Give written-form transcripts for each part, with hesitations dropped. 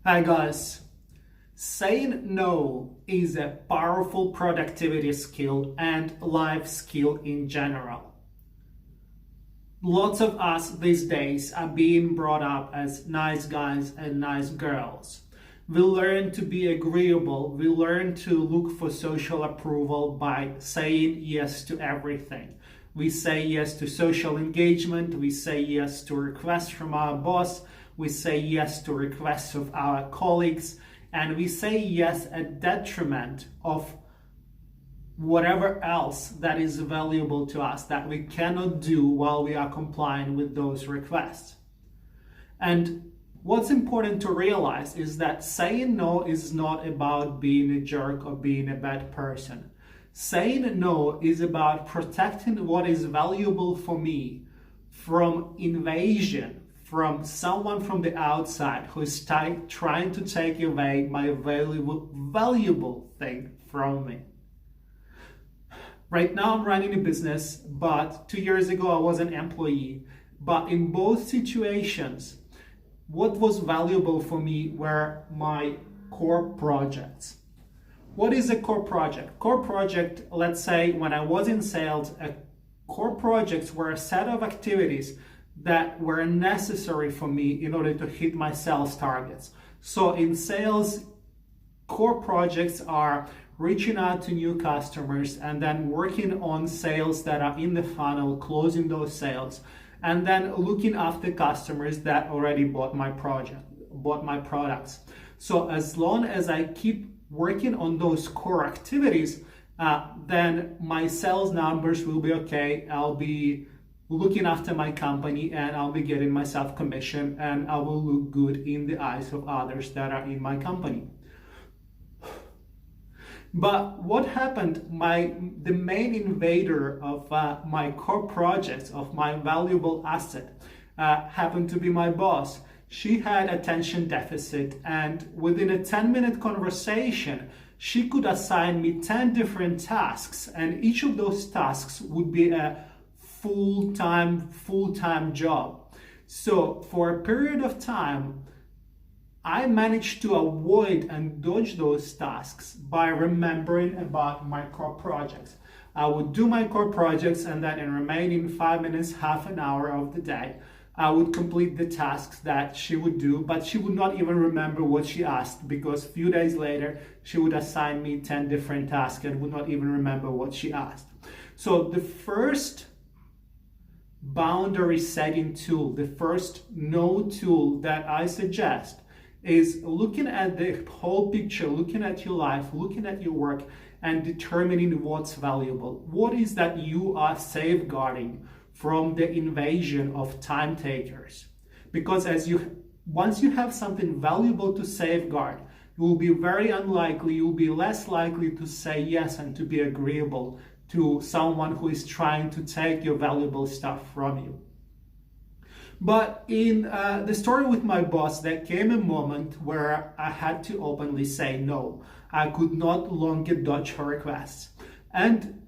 Hi guys, saying no is a powerful productivity skill and life skill in general. Lots of us these days are being brought up as nice guys and nice girls. We learn to be agreeable, we learn to look for social approval by saying yes to everything. We say yes to social engagement, we say yes to requests from our boss, we say yes to requests of our colleagues, and we say yes at detriment of whatever else that is valuable to us that we cannot do while we are complying with those requests. And what's important to realize is that saying no is not about being a jerk or being a bad person. Saying no is about protecting what is valuable for me from invasion, from someone from the outside who is trying to take away my valuable thing from me. Right now I'm running a business, but 2 years ago I was an employee. But in both situations, what was valuable for me were my core projects. What is a core project? Core project, let's say when I was in sales, core projects were a set of activities that were necessary for me in order to hit my sales targets. So in sales, core projects are reaching out to new customers and then working on sales that are in the funnel, closing those sales, and then looking after customers that already bought my products. So as long as I keep working on those core activities, then my sales numbers will be okay. I'll be looking after my company and I'll be getting myself commission and I will look good in the eyes of others that are in my company. But what happened, the main invader of my core projects, of my valuable asset, happened to be my boss. She had attention deficit, and within a 10-minute conversation, she could assign me 10 different tasks, and each of those tasks would be a full-time job. So for a period of time, I managed to avoid and dodge those tasks by remembering about my core projects. I would do my core projects and then in remaining 5 minutes, half an hour of the day, I would complete the tasks that she would do, but she would not even remember what she asked because a few days later, she would assign me 10 different tasks and would not even remember what she asked. So the first boundary setting tool, the first no tool that I suggest is looking at the whole picture, looking at your life, looking at your work, and determining what's valuable. What is that you are safeguarding from the invasion of time takers? Because once you have something valuable to safeguard, you will be very unlikely, you'll be less likely to say yes and to be agreeable to someone who is trying to take your valuable stuff from you. But in the story with my boss, there came a moment where I had to openly say no. I could not longer dodge her requests. And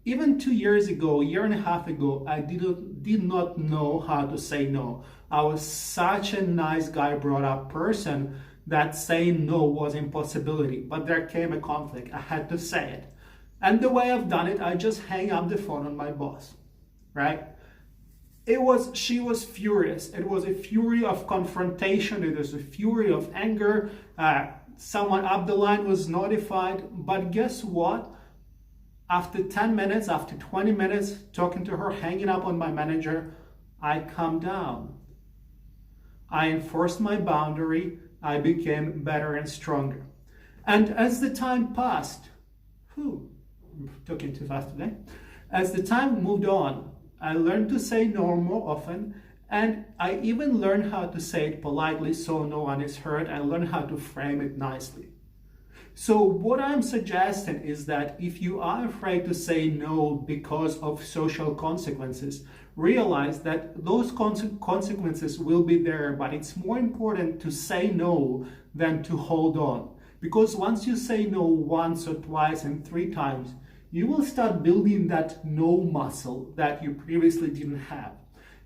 even 2 years ago, a year and a half ago, I did not know how to say no. I was such a nice guy, brought up person that saying no was impossibility. But there came a conflict. I had to say it. And the way I've done it, I just hang up the phone on my boss, right? She was furious. It was a fury of confrontation. It was a fury of anger. Someone up the line was notified. But guess what? After 10 minutes, after 20 minutes, talking to her, hanging up on my manager, I calmed down. I enforced my boundary. I became better and stronger. And as the time passed, I'm talking too fast today. As the time moved on, I learned to say no more often, and I even learned how to say it politely so no one is hurt. I learned how to frame it nicely. So what I'm suggesting is that if you are afraid to say no because of social consequences, realize that those consequences will be there, but it's more important to say no than to hold on. Because once you say no once or twice and 3 times, you will start building that no muscle that you previously didn't have.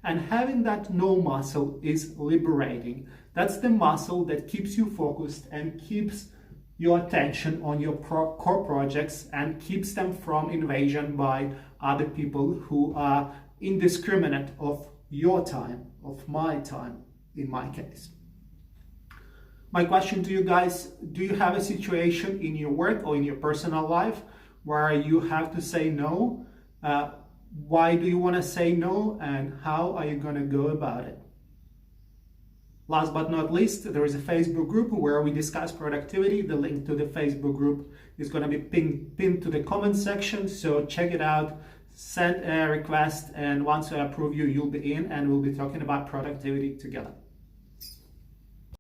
And having that no muscle is liberating. That's the muscle that keeps you focused and keeps your attention on your core projects and keeps them from invasion by other people who are indiscriminate of your time, of my time, in my case. My question to you guys, do you have a situation in your work or in your personal life where you have to say no? Why do you want to say no, and how are you going to go about it? Last but not least, there is a Facebook group where we discuss productivity. The link to the Facebook group is going to be pinned to the comment section, so check it out, send a request, and once I approve you, you'll be in, and we'll be talking about productivity together.